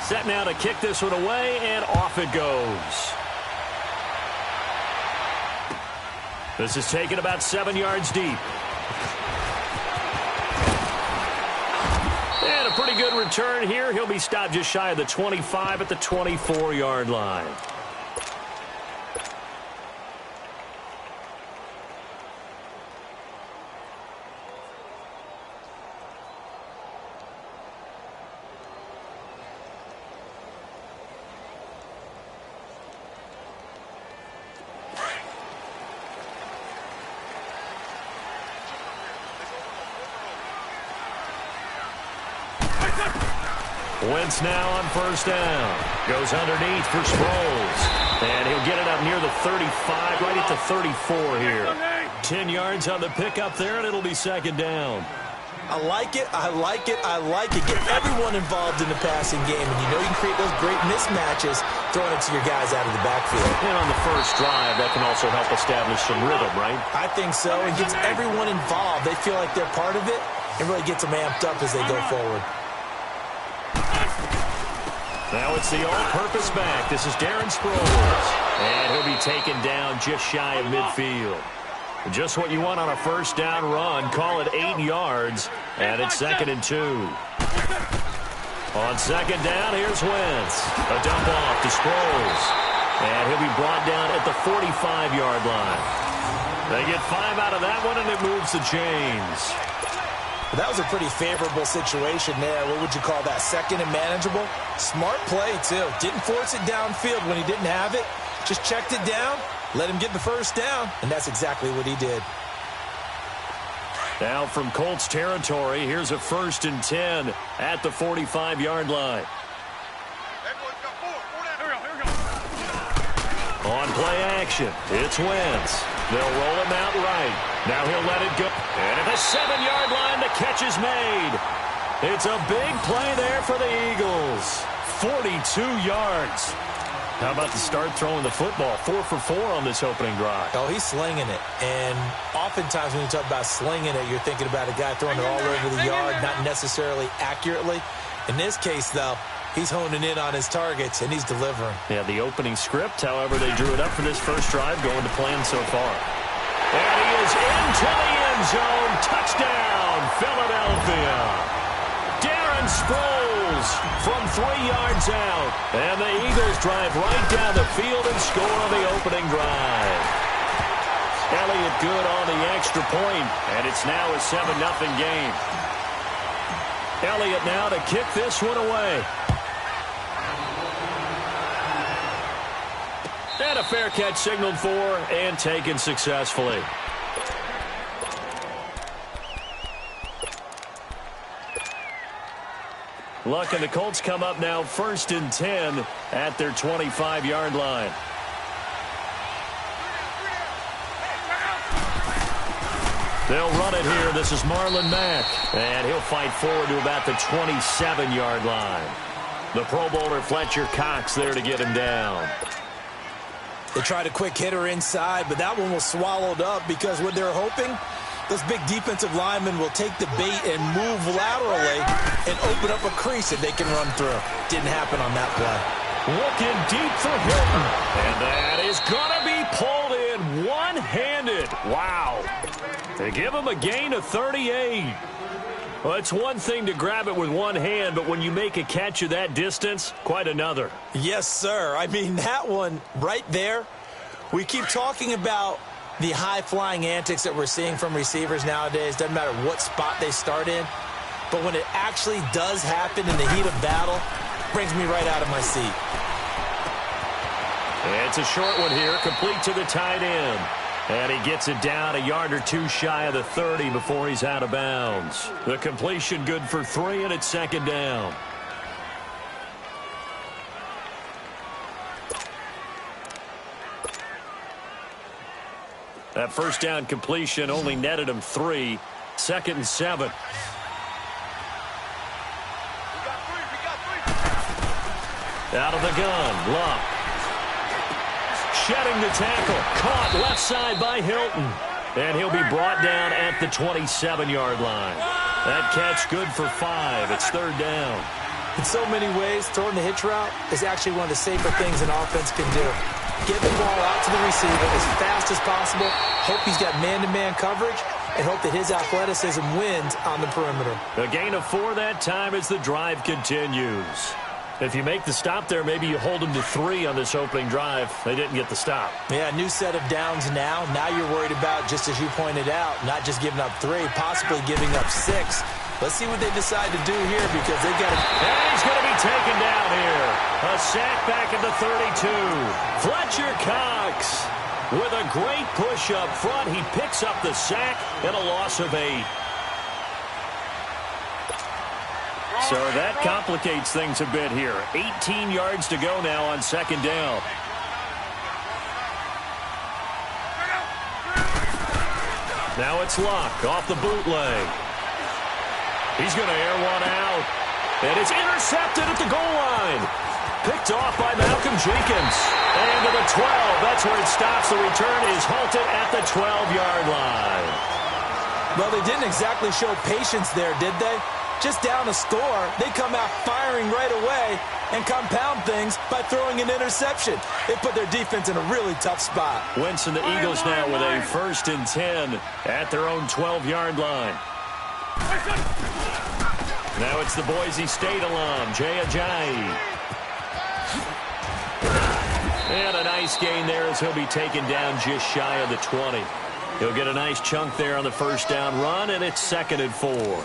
Set now to kick this one away, and off it goes. This is taken about 7 yards deep. And a pretty good return here. He'll be stopped just shy of the 25 at the 24-yard line. Wentz now on first down. Goes underneath for Sproles. And he'll get it up near the 35, right at the 34 here. 10 yards on the pickup there, and it'll be second down. I like it, I like it, I like it. Get everyone involved in the passing game, and you know you can create those great mismatches throwing it to your guys out of the backfield. And on the first drive, that can also help establish some rhythm, right? I think so. It gets everyone involved. They feel like they're part of it, and really gets them amped up as they go forward. Now it's the all-purpose back. This is Darren Sproles. And he'll be taken down just shy of midfield. Just what you want on a first down run. Call it 8 yards. And it's 2nd and 2. On second down, here's Wentz. A dump off to Sproles. And he'll be brought down at the 45-yard line. They get 5 out of that one, and it moves the chains. That was a pretty favorable situation there. What would you call that? Second and manageable? Smart play, too. Didn't force it downfield when he didn't have it. Just checked it down, let him get the first down, and that's exactly what he did. Now from Colts territory, here's a 1st and 10 at the 45-yard line. On play action, it's Wentz. They'll roll him out right. Now he'll let it go. And at the 7-yard line, the catch is made. It's a big play there for the Eagles. 42 yards. How about the start throwing the football? 4 for 4 on this opening drive. Oh, he's slinging it. And oftentimes when you talk about slinging it, you're thinking about a guy throwing it all over the yard, not necessarily accurately. In this case, though, he's honing in on his targets, and he's delivering. Yeah, the opening script, however, they drew it up for this first drive, going to plan so far. And he is into the end zone. Touchdown, Philadelphia. Darren Sproles from 3 yards out. And the Eagles drive right down the field and score on the opening drive. Elliott good on the extra point, and it's now a 7-0 game. Elliott now to kick this one away. And a fair catch signaled for and taken successfully. Luck and the Colts come up now 1st and 10 at their 25-yard line. They'll run it here. This is Marlon Mack. And he'll fight forward to about the 27-yard line. The Pro Bowler Fletcher Cox there to get him down. They tried a quick hitter inside, but that one was swallowed up because what they're hoping, those big defensive linemen will take the bait and move laterally and open up a crease that they can run through. Didn't happen on that play. Looking deep for Hilton. And that is going to be pulled in one-handed. Wow. They give him a gain of 38. Well, it's one thing to grab it with one hand, but when you make a catch of that distance, quite another. Yes, sir. I mean, that one right there, we keep talking about the high-flying antics that we're seeing from receivers nowadays. Doesn't matter what spot they start in. But when it actually does happen in the heat of battle, it brings me right out of my seat. It's a short one here, complete to the tight end. And he gets it down a yard or two shy of the 30 before he's out of bounds. The completion good for 3, and it's 2nd down. That first down completion only netted him 3. 2nd and 7. Out of the gun, Luck. Shedding the tackle. Caught left side by Hilton. And he'll be brought down at the 27-yard line. That catch good for 5. It's 3rd down. In so many ways, throwing the hitch route is actually one of the safer things an offense can do. Get the ball out to the receiver as fast as possible, hope he's got man-to-man coverage, and hope that his athleticism wins on the perimeter. A gain of 4 that time as the drive continues. If you make the stop there, maybe you hold them to 3 on this opening drive. They didn't get the stop. Yeah, new set of downs now. Now you're worried about, just as you pointed out, not just giving up 3, possibly giving up 6. Let's see what they decide to do here because they've got to... And he's going to be taken down here. A sack back at the 32. Fletcher Cox with a great push up front. He picks up the sack and a loss of 8. So that complicates things a bit here. 18 yards to go now on second down. Now it's Luck off the bootleg. He's going to air one out. And it's intercepted at the goal line. Picked off by Malcolm Jenkins. And to the 12. That's where it stops. The return is halted at the 12-yard line. Well, they didn't exactly show patience there, did they? Just down a score, they come out firing right away and compound things by throwing an interception. It put their defense in a really tough spot. Wentz and the Eagles now with a 1st and 10 at their own 12-yard line. Now it's the Boise State alum, Jay Ajayi. And a nice gain there as he'll be taken down just shy of the 20. He'll get a nice chunk there on the first down run, and it's 2nd and 4.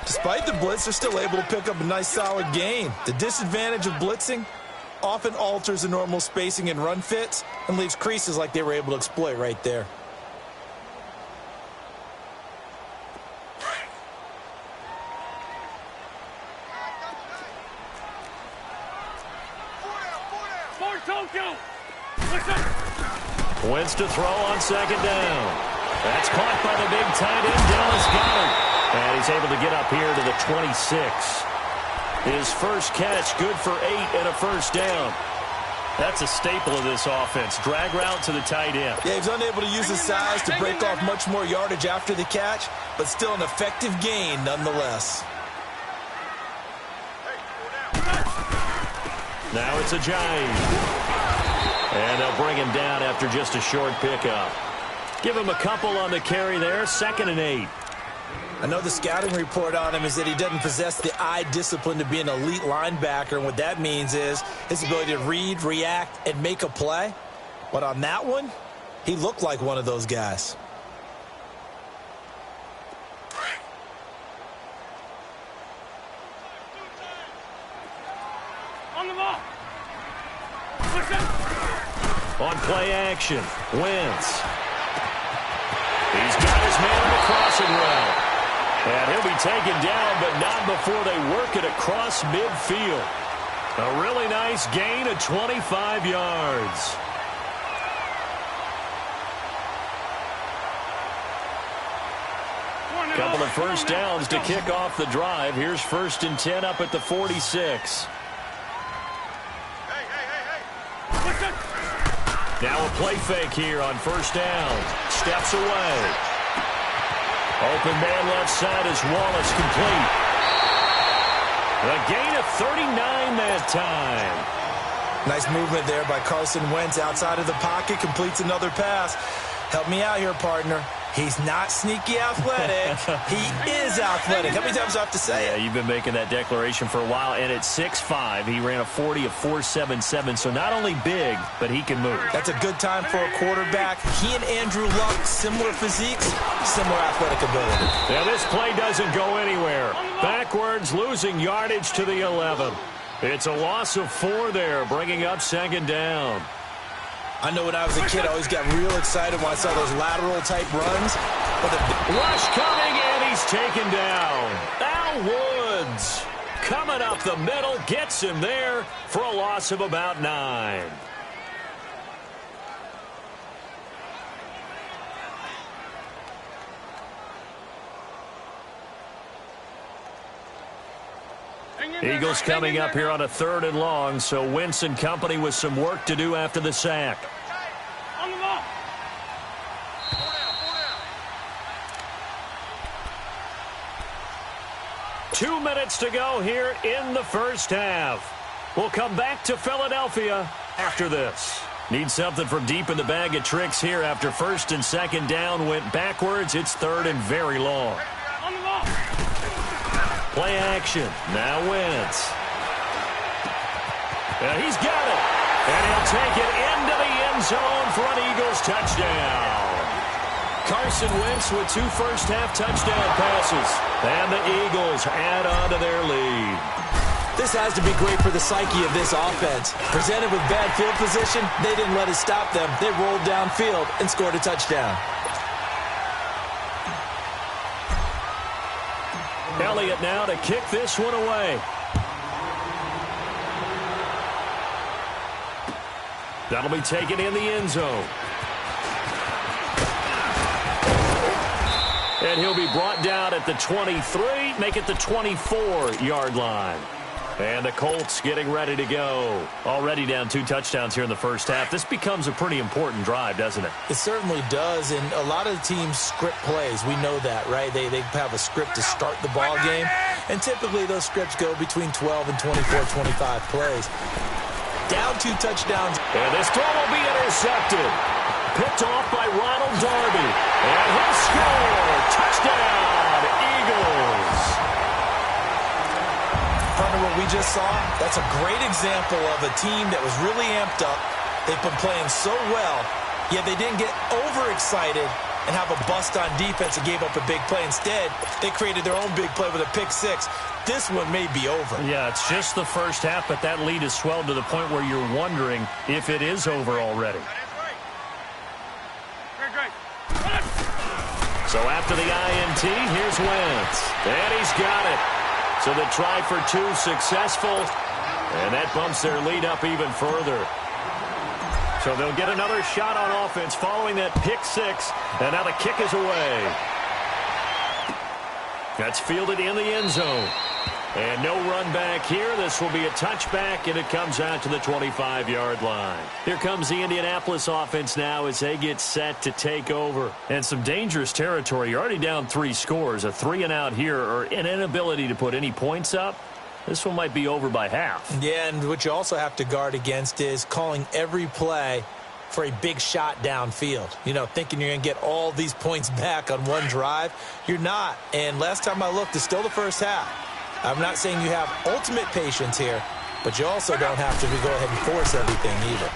Despite the blitz, they're still able to pick up a nice solid gain. The disadvantage of blitzing often alters the normal spacing and run fits and leaves creases like they were able to exploit right there. Wentz to throw on second down. That's caught by the big tight end, Dallas Goedert. And he's able to get up here to the 26. His first catch, good for 8 and a first down. That's a staple of this offense. Drag route to the tight end. Yeah, he's unable to use his size to break off much more yardage after the catch, but still an effective gain nonetheless. Now it's Ajayi. And they'll bring him down after just a short pickup. Give him a couple on the carry there, 2nd and 8. I know the scouting report on him is that he doesn't possess the eye discipline to be an elite linebacker, and what that means is his ability to read, react, and make a play. But on that one, he looked like one of those guys. On the ball. On play action, Wentz. He's got his man on the crossing route. And he'll be taken down, but not before they work it across midfield. A really nice gain of 25 yards. Couple of first downs to kick off the drive. Here's 1st and 10 up at the 46. Now a play fake here on first down. Steps away. Open man left side as Wallace complete. A gain of 39 that time. Nice movement there by Carson Wentz outside of the pocket. Completes another pass. Help me out here, partner. He's not sneaky athletic. He is athletic. How many times do I have to say it? Yeah, you've been making that declaration for a while. And at 6'5", he ran a 40 of 4.77. So not only big, but he can move. That's a good time for a quarterback. He and Andrew Luck, similar physiques, similar athletic ability. Now this play doesn't go anywhere. Backwards, losing yardage to the 11. It's a loss of 4 there, bringing up 2nd down. I know when I was a kid, I always got real excited when I saw those lateral-type runs. But rush coming, and he's taken down. Al Woods coming up the middle, gets him there for a loss of about 9. Eagles coming up here on a 3rd and long, so Wentz and company with some work to do after the sack. On the ball. 2 minutes minutes to go here in the first half. We'll come back to Philadelphia after this. Need something from deep in the bag of tricks here after first and second down went backwards. It's third and very long. Play action. Now Wentz. And he's got it. And he'll take it into the end zone for an Eagles touchdown. Carson Wentz with 2 first-half touchdown passes. And the Eagles add on to their lead. This has to be great for the psyche of this offense. Presented with bad field position, they didn't let it stop them. They rolled downfield and scored a touchdown. Elliott now to kick this one away. That'll be taken in the end zone. And he'll be brought down at the 23, make it the 24-yard line. And the Colts getting ready to go. Already down 2 touchdowns here in the first half. This becomes a pretty important drive, doesn't it? It certainly does, and a lot of teams script plays. We know that, right? They have a script to start the ball game, and typically those scripts go between 12 and 24, 25 plays. Down 2 touchdowns. And this throw will be intercepted. Picked off by Ronald Darby. And he'll score. Touchdown, Eagles. Partner, what we just saw, that's a great example of a team that was really amped up. They've been playing so well, yet they didn't get overexcited and have a bust on defense and gave up a big play. Instead, they created their own big play with a pick 6. This one may be over. Yeah, it's just the first half, but that lead has swelled to the point where you're wondering if it is over already. So after the INT, here's Wentz. And he's got it. So the try for 2 successful, and that bumps their lead up even further. So they'll get another shot on offense following that pick 6, and now the kick is away. That's fielded in the end zone. And no run back here. This will be a touchback, and it comes out to the 25-yard line. Here comes the Indianapolis offense now as they get set to take over. And some dangerous territory. You're already down 3 scores. A 3-and-out here, or an inability to put any points up. This one might be over by half. Yeah, and what you also have to guard against is calling every play for a big shot downfield. You know, thinking you're going to get all these points back on one drive. You're not. And last time I looked, it's still the first half. I'm not saying you have ultimate patience here, but you also don't have to go ahead and force everything either.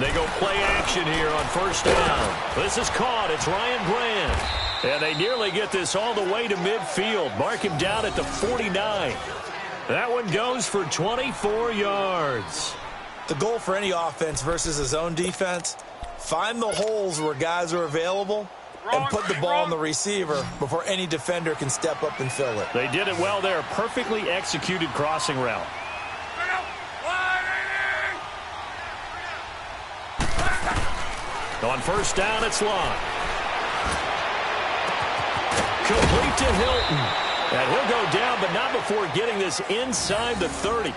They go play action here on first down. This is caught. It's Ryan Brand. And they nearly get this all the way to midfield. Mark him down at the 49. That one goes for 24 yards. The goal for any offense versus a zone defense, find the holes where guys are available and put the ball on the receiver before any defender can step up and fill it. They did it well there. Perfectly executed crossing route. On first down, it's Lott. Complete to Hilton. And he'll go down, but not before getting this inside the 30.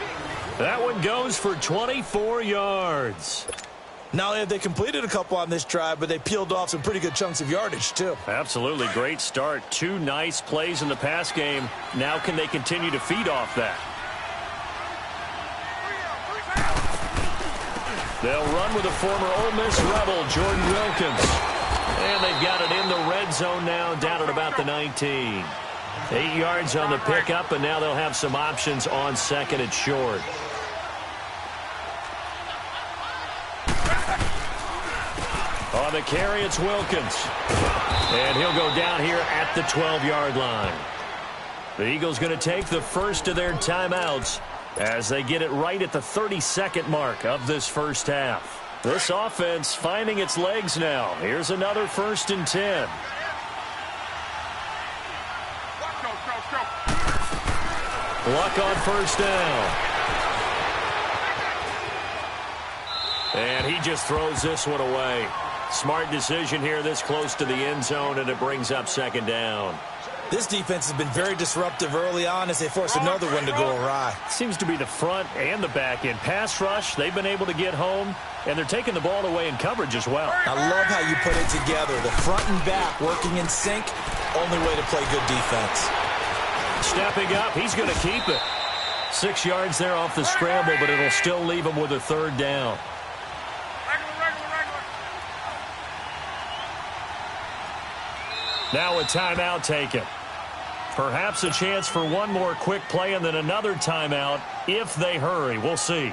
That one goes for 24 yards. Not only have they completed a couple on this drive, but they peeled off some pretty good chunks of yardage, too. Absolutely. Great start. 2 nice plays in the pass game. Now can they continue to feed off that? They'll run with a former Ole Miss Rebel, Jordan Wilkins. And they've got it in the red zone now, down at about the 19. 8 yards on the pickup, and now they'll have some options on second and short. On the carry, it's Wilkins. And he'll go down here at the 12-yard line. The Eagles going to take the first of their timeouts as they get it right at the 32nd mark of this first half. This offense finding its legs now. Here's another 1st and 10. Luck on first down. And he just throws this one away. Smart decision here this close to the end zone, and it brings up second down. This defense has been very disruptive early on as they force another one to go awry. Seems to be the front and the back end. Pass rush, they've been able to get home, and they're taking the ball away in coverage as well. I love how you put it together. The front and back working in sync, only way to play good defense. stepping up. He's going to keep it. 6 yards there off the scramble, but it'll still leave him with a third down. Now a timeout taken. Perhaps a chance for one more quick play and then another timeout if they hurry. We'll see.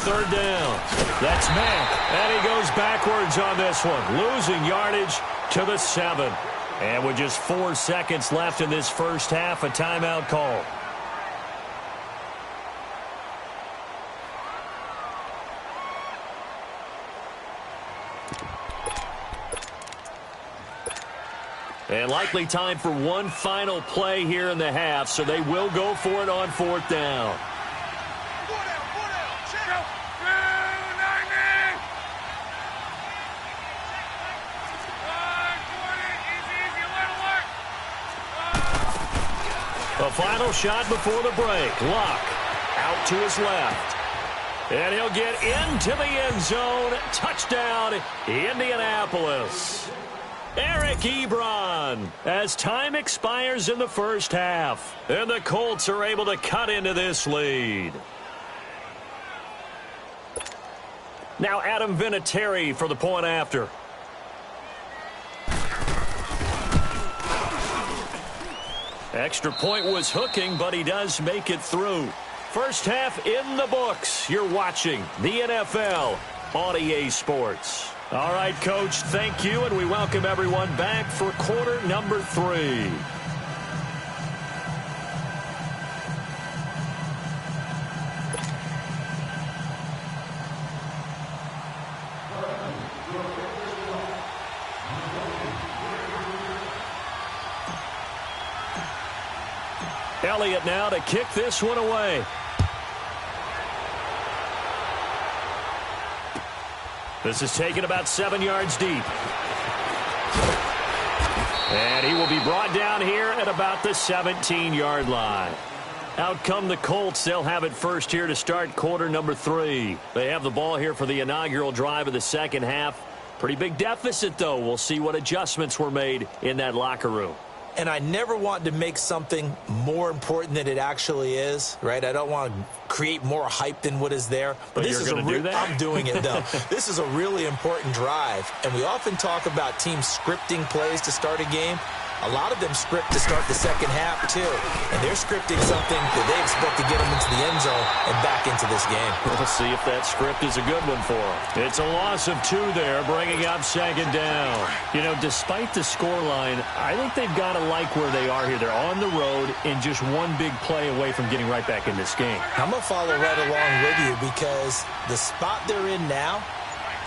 Third down. That's Mack. And he goes backwards on this one. Losing yardage to the 7. And with just 4 seconds left in this first half, a timeout call. And likely time for one final play here in the half, so they will go for it on 4th down. A final shot before the break. Luck out to his left. And he'll get into the end zone. Touchdown, Indianapolis. Eric Ebron as time expires in the first half. And the Colts are able to cut into this lead. Now Adam Vinatieri for the point after. Extra point was hooking, but he does make it through. First half in the books. You're watching the NFL on EA Sports. All right, Coach, thank you, and we welcome everyone back for quarter number 3. Elliott now to kick this one away. This is taken about 7 yards deep. And he will be brought down here at about the 17-yard line. Out come the Colts. They'll have it first here to start quarter number 3. They have the ball here for the inaugural drive of the second half. Pretty big deficit, though. We'll see what adjustments were made in that locker room. And I never want to make something more important than it actually is, right? I don't want to create more hype than what is there. But this is do that? I'm doing it, though. This is a really important drive. And we often talk about teams scripting plays to start a game. A lot of them script to start the second half, too. And they're scripting something that they expect to get them into the end zone and back into this game. We'll see if that script is a good one for them. It's a loss of 2 there, bringing up second down. You know, despite the scoreline, I think they've got to like where they are here. They're on the road and just one big play away from getting right back in this game. I'm going to follow right along with you because the spot they're in now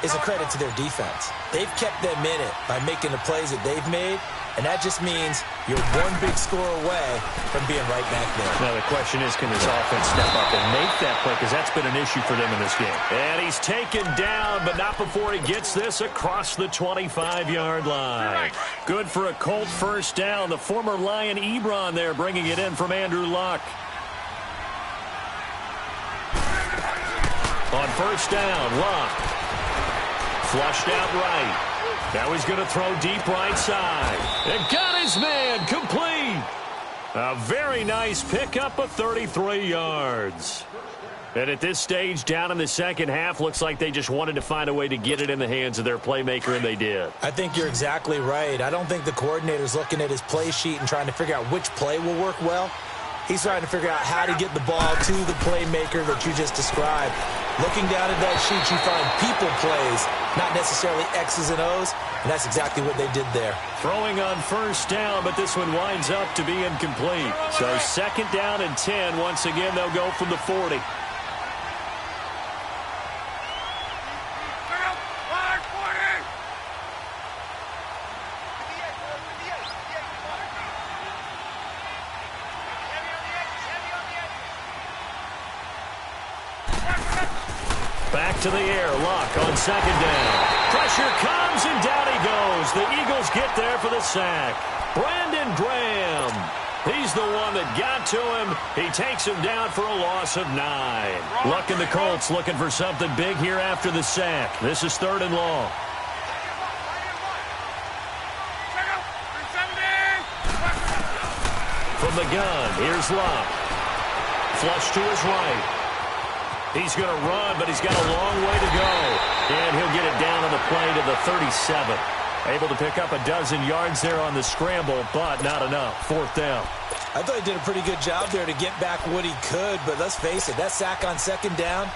is a credit to their defense. They've kept them in it by making the plays that they've made. And that just means you're one big score away from being right back there. Now the question is, can this offense step up and make that play? Because that's been an issue for them in this game. And he's taken down, but not before he gets this across the 25-yard line. Good for a Colt first down. The former Lion Ebron there bringing it in from Andrew Luck. On first down, Luck. Flushed out right. Now he's going to throw deep right side. And got his man complete. A very nice pickup of 33 yards. And at this stage, down in the second half, looks like they just wanted to find a way to get it in the hands of their playmaker, and they did. I think you're exactly right. I don't think the coordinator's looking at his play sheet and trying to figure out which play will work well. He's trying to figure out how to get the ball to the playmaker that you just described. Looking down at that sheet, you find people plays, not necessarily X's and O's, and that's exactly what they did there. Throwing on first down, but this one winds up to be incomplete. So second down and 10. Once again, they'll go from the 40. Back to the air. Luck on second down. Pressure comes, and down he goes. The Eagles get there for the sack. Brandon Graham. He's the one that got to him. He takes him down for a loss of 9. Luck and the Colts looking for something big here after the sack. This is 3rd and long. From the gun, here's Luck. Flush to his right. He's going to run, but he's got a long way to go. And he'll get it down on the play to the 37. Able to pick up a dozen yards there on the scramble, but not enough. 4th down. I thought he did a pretty good job there to get back what he could, but let's face it, that sack on 2nd down,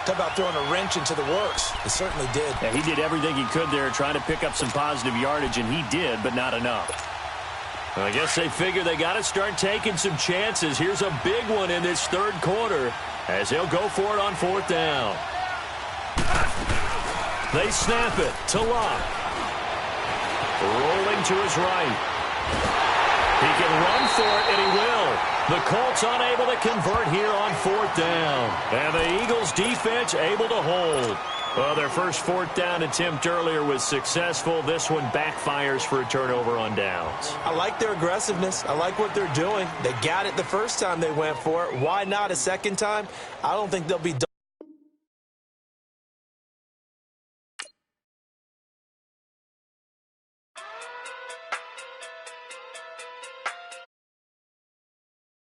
talk about throwing a wrench into the works. He certainly did. Yeah, he did everything he could there trying to pick up some positive yardage, and he did, but not enough. I guess they figure they got to start taking some chances. Here's a big one in this 3rd quarter as they'll go for it on 4th down. They snap it to Luck. Rolling to his right. He can run for it, and he will. The Colts unable to convert here on 4th down. And the Eagles defense able to hold. Well, their first 4th down attempt earlier was successful. This one backfires for a turnover on downs. I like their aggressiveness. I like what they're doing. They got it the first time they went for it. Why not a second time? I don't think they'll be done.